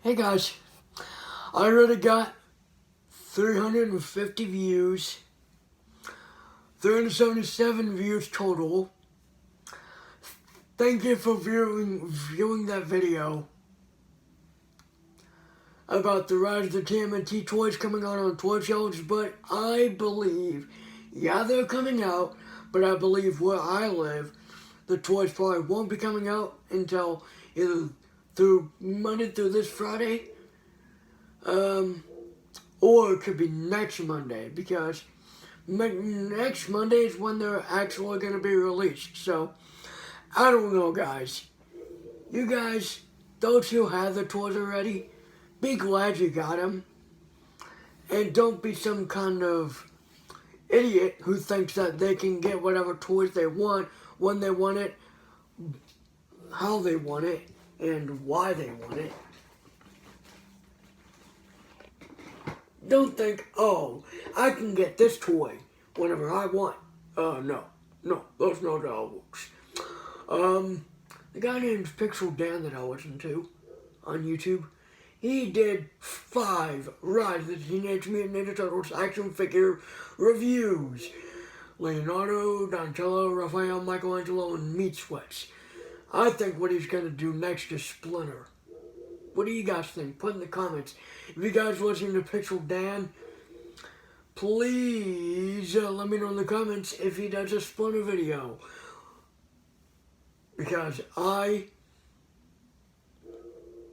Hey guys, I already got 350 views, 377 views total. Thank you for viewing that video about the Rise of the TMNT toys coming out on Toy Shelves, but I believe, yeah, they're coming out, but I believe where I live, the toys probably won't be coming out until either through Monday through this Friday, or it could be next Monday, because next Monday is when they're actually going to be released. So, I don't know, guys. You guys, those who have the toys already, be glad you got them. And don't be some kind of idiot who thinks that they can get whatever toys they want, when they want it, how they want it, and why they want it. Don't think, oh, I can get this toy whenever I want. No, those not how it works. The guy named Pixel Dan that I listen to on YouTube, he did 5 Rise of the Teenage Mutant Ninja Turtles action figure reviews. Leonardo, Donatello, Raphael, Michelangelo, and Meat Sweats. I think what he's going to do next is Splinter. What do you guys think? Put in the comments. If you guys listening to Pixel Dan, please let me know in the comments if he does a Splinter video. Because I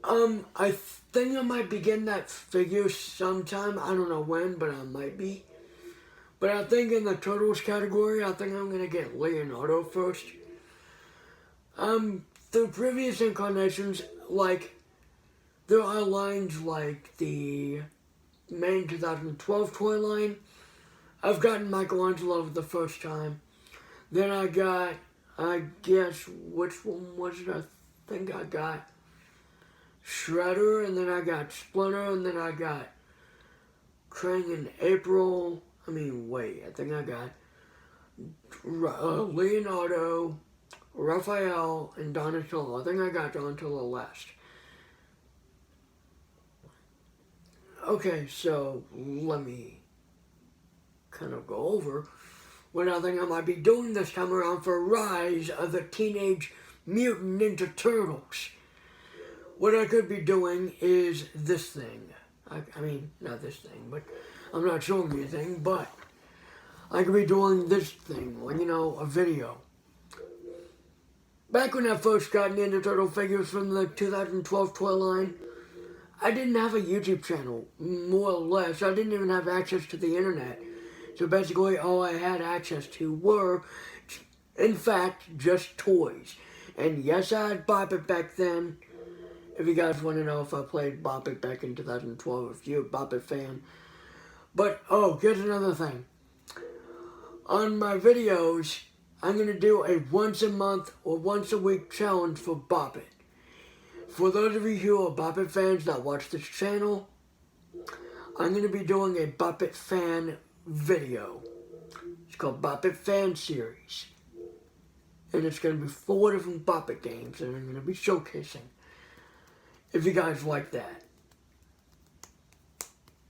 think I might be getting that figure sometime. I don't know when, but I might be. But I think in the Turtles category, I think I'm going to get Leonardo first. The previous incarnations, like, there are lines like the main 2012 toy line. I've gotten Michelangelo for the first time. Then I got, I guess, which one was it? I think I got Shredder, and then I got Splinter, and then I got Krang and April. I think I got Leonardo, Raphael, and Donatello. I think I got Donatello last. Okay, so let me kind of go over what I think I might be doing this time around for Rise of the Teenage Mutant Ninja Turtles. What I could be doing is this thing. I mean, not this thing, but I'm not showing you anything, but I could be doing this thing, like, a video. Back when I first got Ninja Turtle figures from the 2012 toy line, I didn't have a YouTube channel, more or less. I didn't even have access to the internet. So basically all I had access to were, in fact, just toys. And yes, I had Bop It back then. If you guys want to know if I played Bop It back in 2012, if you're a Bop It fan. But, here's another thing. On my videos, I'm going to do a once a month or once a week challenge for Bop It. For those of you who are Bop It fans that watch this channel, I'm going to be doing a Bop It fan video. It's called Bop It Fan Series. And it's going to be 4 different Bop It games that I'm going to be showcasing. If you guys like that.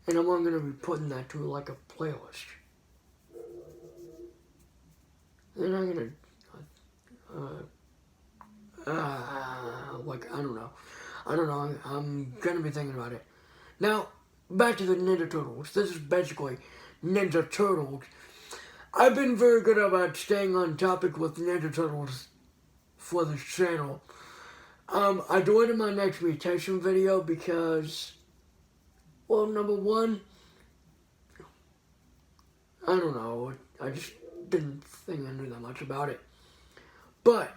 And I'm going to be putting that to like a playlist. Then I'm going to, I don't know, I'm going to be thinking about it. Now, back to the Ninja Turtles. This is basically Ninja Turtles. I've been very good about staying on topic with Ninja Turtles for this channel. I do it in my next mutation video because, well, number one, I don't know, I just didn't think I knew that much about it. But,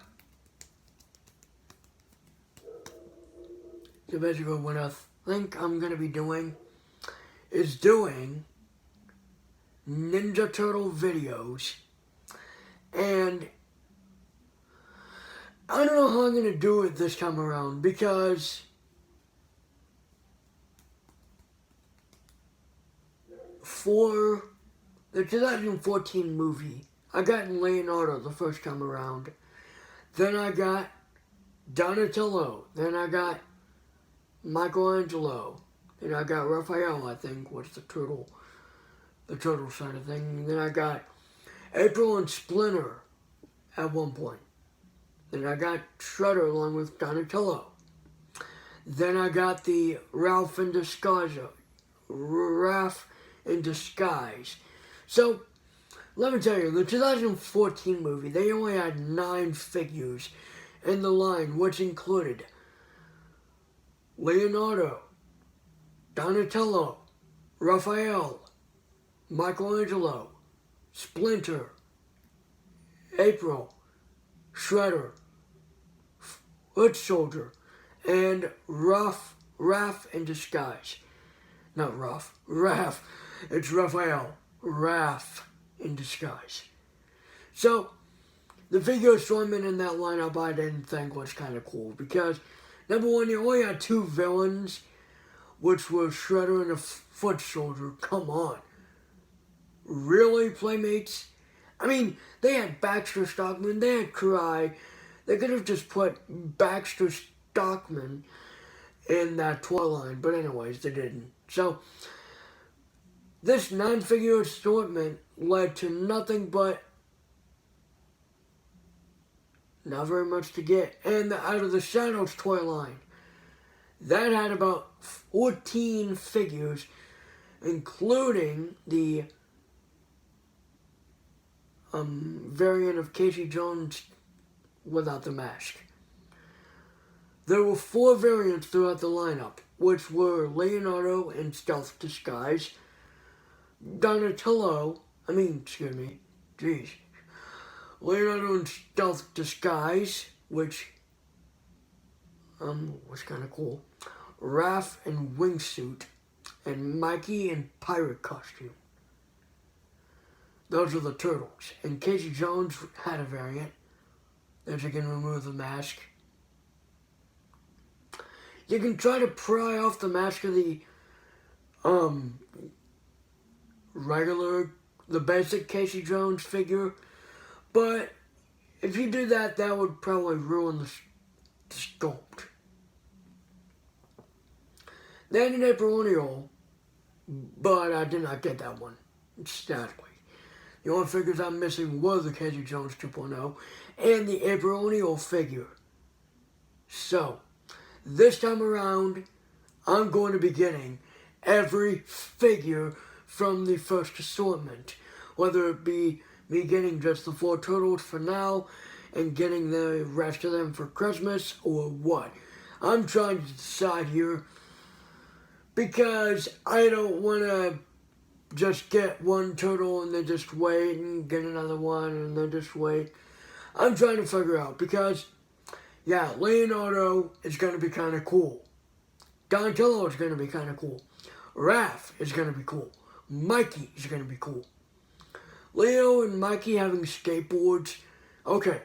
so basically what I think I'm going to be doing is doing Ninja Turtle videos, and I don't know how I'm going to do it this time around, because for the 2014 movie, I got Leonardo the first time around, then I got Donatello, then I got Michelangelo. Then I got Raphael, I think, was the turtle side of thing. And then I got April and Splinter at one point. Then I got Shredder along with Donatello. Then I got the Ralph in Disguise. So, let me tell you, the 2014 movie, they only had 9 figures in the line, which included Leonardo, Donatello, Raphael, Michelangelo, Splinter, April, Shredder, Foot Soldier, and Raph in Disguise. Not Raph. It's Raphael. Raph in Disguise. So, the figure assortment in that lineup I didn't think was kind of cool because, number one, you only had 2 villains, which were Shredder and a Foot Soldier. Come on. Really, Playmates? I mean, they had Baxter Stockman, they had Cry. They could have just put Baxter Stockman in that toy line, but anyways, they didn't. So, this 9-figure assortment led to nothing but not very much to get. And the Out of the Shadows toy line, that had about 14 figures, including the variant of Casey Jones without the mask. There were 4 variants throughout the lineup, which were Leonardo in Stealth Disguise, Leonardo in Stealth Disguise, which was kind of cool, Raph in Wingsuit, and Mikey in Pirate Costume. Those are the Turtles. And Casey Jones had a variant that you can remove the mask. You can try to pry off the mask of the the basic Casey Jones figure, but if you do that, that would probably ruin the sculpt. Then in April O'Neil, but I did not get that one, sadly. The only figures I'm missing were the Casey Jones 2.0 and the April O'Neil figure. So, this time around, I'm going to be getting every figure from the first assortment. Whether it be me getting just the 4 Turtles for now and getting the rest of them for Christmas or what. I'm trying to decide here because I don't want to just get one turtle and then just wait and get another one and then just wait. I'm trying to figure out because, yeah, Leonardo is going to be kind of cool. Donatello is going to be kind of cool. Raph is going to be cool. Mikey is going to be cool. Leo and Mikey having skateboards. Okay.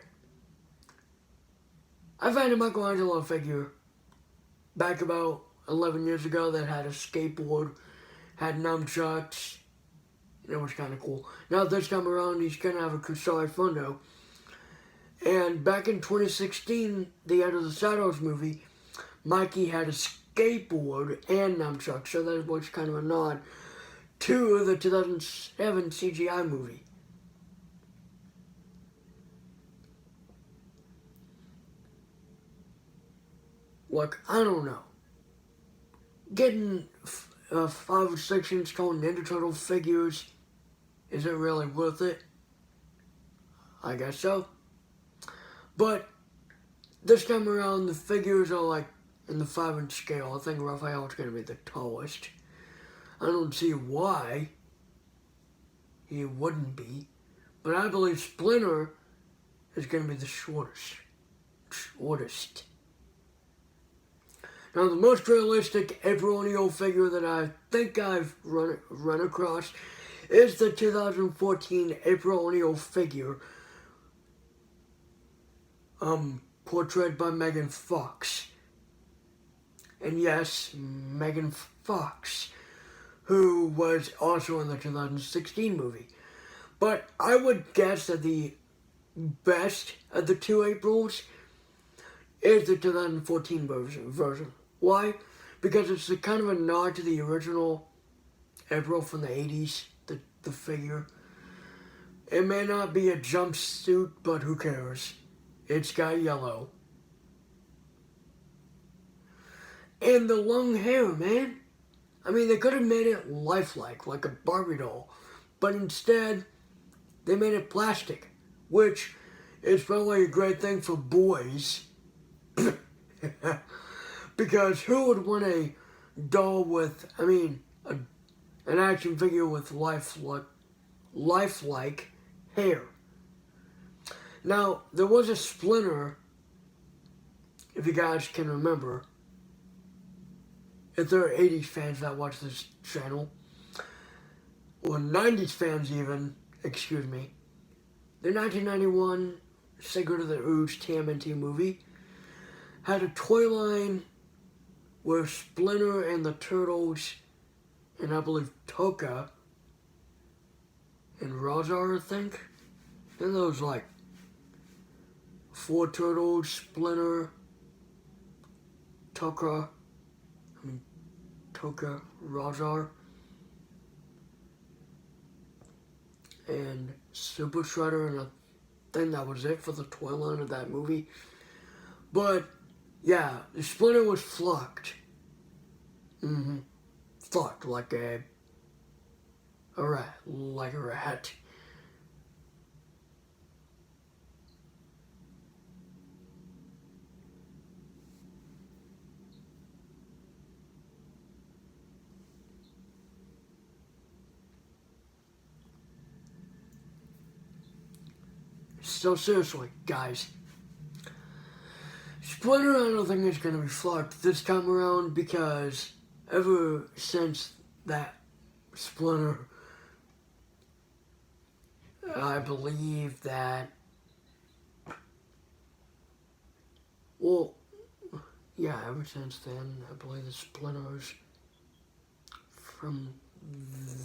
I found a Michelangelo figure back about 11 years ago that had a skateboard, had nunchucks. It was kind of cool. Now this time around, he's going to have a Kusai Fundo. And back in 2016, the Out of the Shadows movie, Mikey had a skateboard and nunchucks, so that was kind of a nod to the 2007 CGI movie. Look, I don't know. Getting 5 or 6 inch tall Ninja Turtle figures, is it really worth it? I guess so. But this time around, the figures are like in the 5-inch scale. I think Raphael is going to be the tallest. I don't see why he wouldn't be. But I believe Splinter is going to be the shortest. Now, the most realistic April O'Neil figure that I think I've run across is the 2014 April O'Neil figure, portrayed by Megan Fox. And yes, Megan Fox, who was also in the 2016 movie. But I would guess that the best of the 2 Aprils is the 2014 version. Why? because it's a kind of a nod to the original April from the 80s, the figure. It may not be a jumpsuit, but who cares? It's got yellow. And the long hair, man. I mean, they could have made it lifelike, like a Barbie doll. But instead, they made it plastic, which is probably a great thing for boys. Because who would want a doll with, an action figure with lifelike hair? Now, there was a Splinter, if you guys can remember, if there are 80s fans that watch this channel, or 90s fans even, excuse me, the 1991 Secret of the Ooze TMNT movie had a toy line where Splinter and the Turtles, and I believe Tokka and Rahzar, I think. Then there was like 4 Turtles, Splinter, Tokka, Rahzar, and Super Shredder, and I think that was it for the toy line of that movie. But yeah, the Splinter was flocked. Flocked like a rat. So seriously, guys, Splinter, I don't think is going to be flocked this time around, because ever since that Splinter, I believe that, ever since then, I believe the Splinters from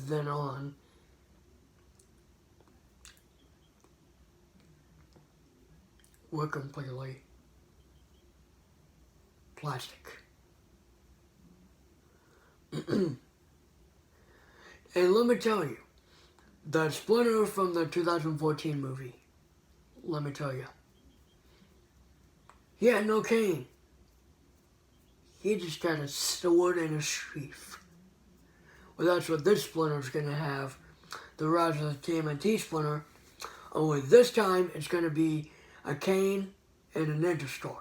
then on were completely plastic. And let me tell you, the Splinter from the 2014 movie, let me tell you, he had no cane. He just had a sword and a sheath. Well, that's what this Splinter's going to have. The Rise of the TMNT Splinter. Only this time, it's going to be a cane and a ninja star.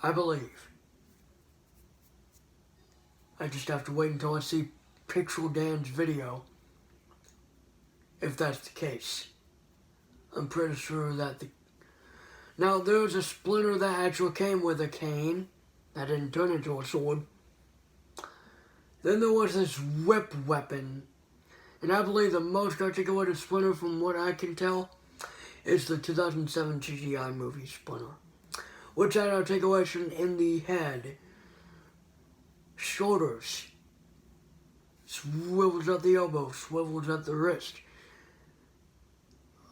I believe. I just have to wait until I see Pixel Dan's video, if that's the case. I'm pretty sure that Now, there was a Splinter that actually came with a cane that didn't turn into a sword. Then there was this whip weapon. And I believe the most articulated Splinter, from what I can tell, is the 2007 CGI movie Splinter, which had articulation in the head, shoulders, swivels at the elbow, swivels at the wrist.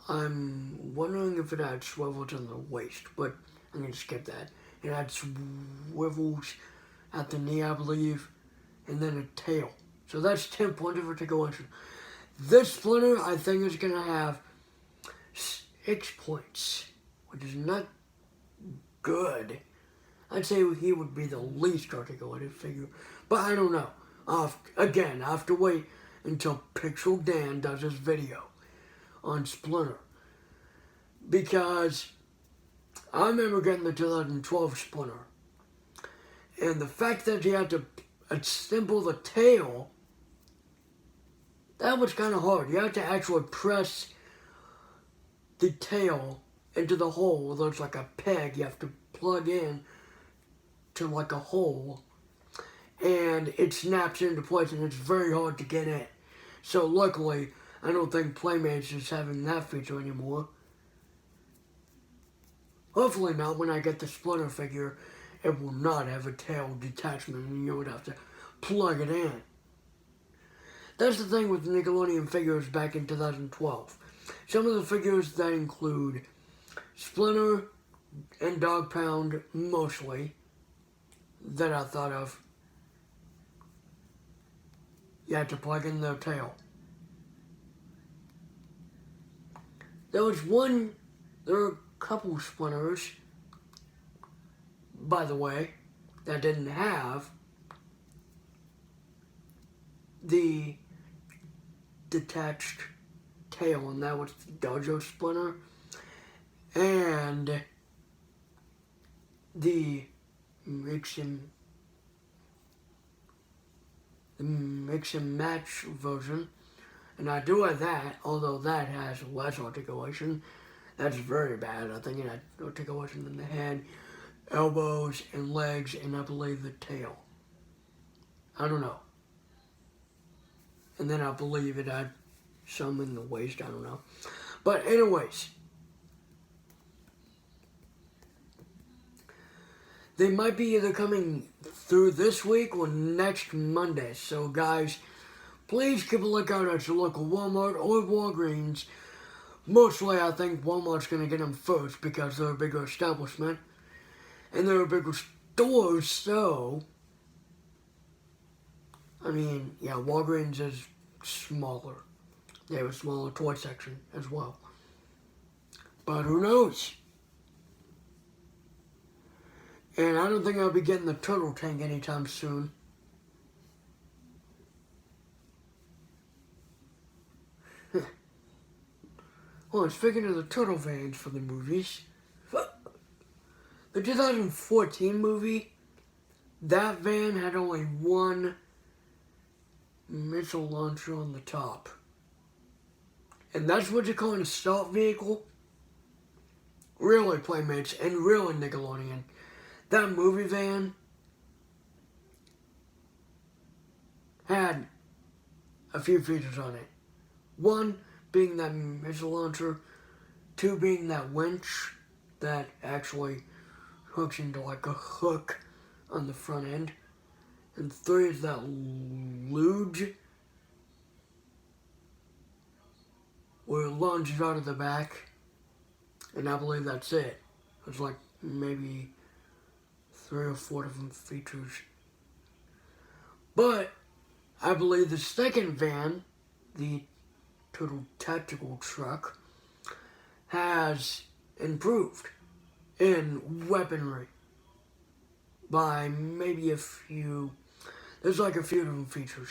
I'm wondering if it had swivels in the waist, but I'm going to skip that. It had swivels at the knee, I believe, and then a tail. So that's 10 points of articulation. This Splinter, I think, is going to have 6 points, which is not good. I'd say he would be the least articulated figure, but I don't know. Again, I have to wait until Pixel Dan does his video on Splinter, because I remember getting the 2012 Splinter, and the fact that you had to assemble the tail, that was kind of hard. You had to actually press the tail into the hole. There's like a peg you have to plug in to like a hole, and it snaps into place, and it's very hard to get in. So luckily, I don't think Playmates is having that feature anymore. Hopefully not. When I get the Splinter figure, it will not have a tail detachment, and you would have to plug it in. That's the thing with Nickelodeon figures back in 2012. Some of the figures that include Splinter and Dog Pound, mostly. that I thought of. You had to plug in the tail. There were a couple splinters, by the way, that didn't have the detached tail, and that was the Dojo splinter and the mix and match version. And I do have that, although that has less articulation. That's very bad. I think it had articulation in the head, elbows, and legs, and I believe the tail. I don't know. And then I believe it had some in the waist, I don't know. But anyways, they might be either coming through this week or next Monday. So guys, please keep a lookout at your local Walmart or Walgreens. Mostly I think Walmart's going to get them first because they're a bigger establishment. And they're a bigger store, so... I mean, yeah, Walgreens is smaller. They have a smaller toy section as well. But who knows? And I don't think I'll be getting the turtle tank anytime soon. Well, speaking of the turtle vans for the movies, the 2014 movie, that van had only one missile launcher on the top. And that's what you call an assault vehicle? Really, Playmates, and really, Nickelodeon. That movie van had a few features on it. One being that missile launcher, two being that winch that actually hooks into like a hook on the front end, and three is that luge where it launches out of the back, and I believe that's it. It's like maybe 3 or 4 different features. But I believe the second van, the Turtle Tactical Truck, has improved in weaponry by maybe a few. There's like a few different features.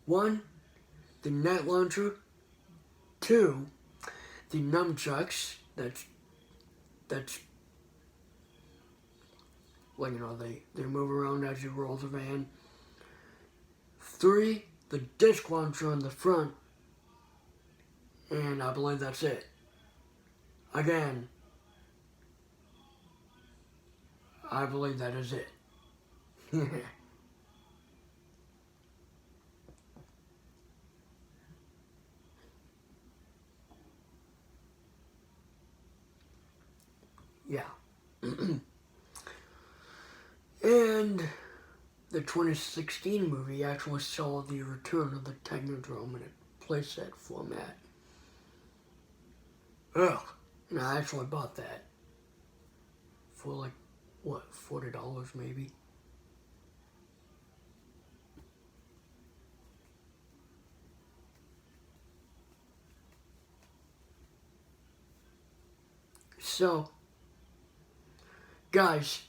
One, the net launcher. Two, the nunchucks. That's like, you know, they move around as you roll the van. Three, the disc launcher on the front. And I believe that's it. Again, I believe that is it. Yeah. And the 2016 movie actually saw the return of the Technodrome in a playset format. Ugh. And I actually bought that for like, what, $40 maybe? So, guys,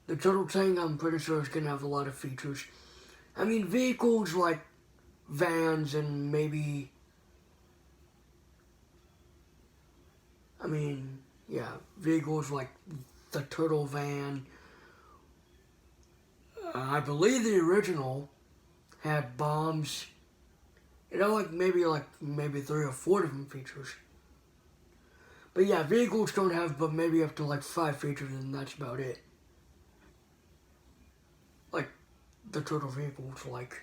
the Turtle Tank, I'm pretty sure is going to have a lot of features. I mean, vehicles like vans and maybe... I mean, yeah, vehicles like the Turtle Van. I believe the original had bombs. It had like maybe 3 or 4 different features. But yeah, vehicles don't have but maybe up to like 5 features, and that's about it. Like the turtle vehicles, like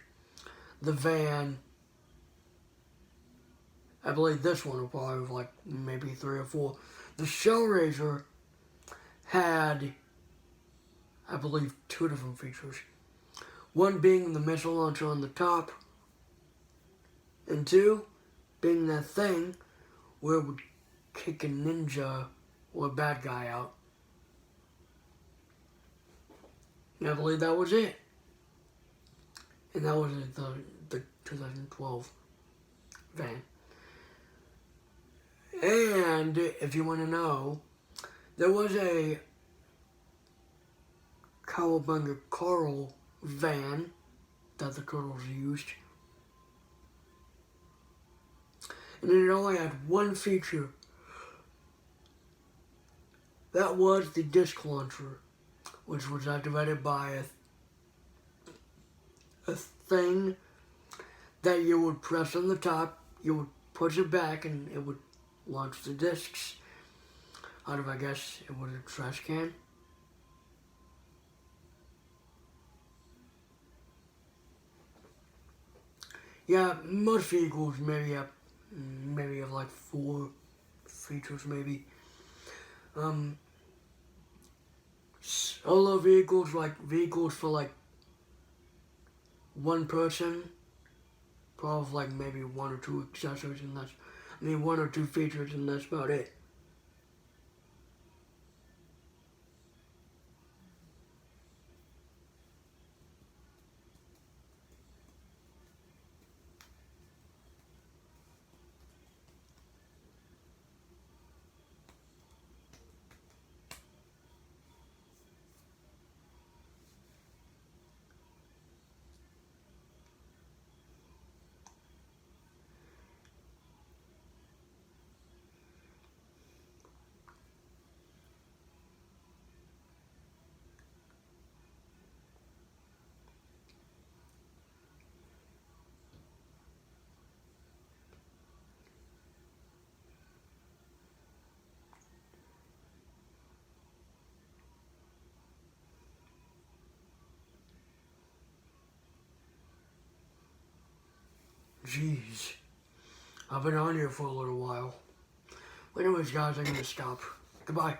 the van. I believe this one will probably have like maybe 3 or 4. The Shellraiser had, I believe, 2 different features. One being the missile launcher on the top, and 2 being that thing where it would kick a ninja or a bad guy out. And I believe that was it. And that was the 2012 van. And if you want to know, there was a Cowabunga Coral van that the Turtles used. And it only had one feature. That was the disc launcher, which was activated by a thing that you would press on the top, you would push it back, and it would launch the discs out of, I guess, it was a trash can. Yeah, most vehicles maybe have like 4 features, maybe. Solo vehicles, like vehicles for like one person, probably like maybe 1 or 2 accessories, and 1 or 2 features, and that's about it. Jeez. I've been on here for a little while. Anyways, guys, I'm gonna stop. Goodbye.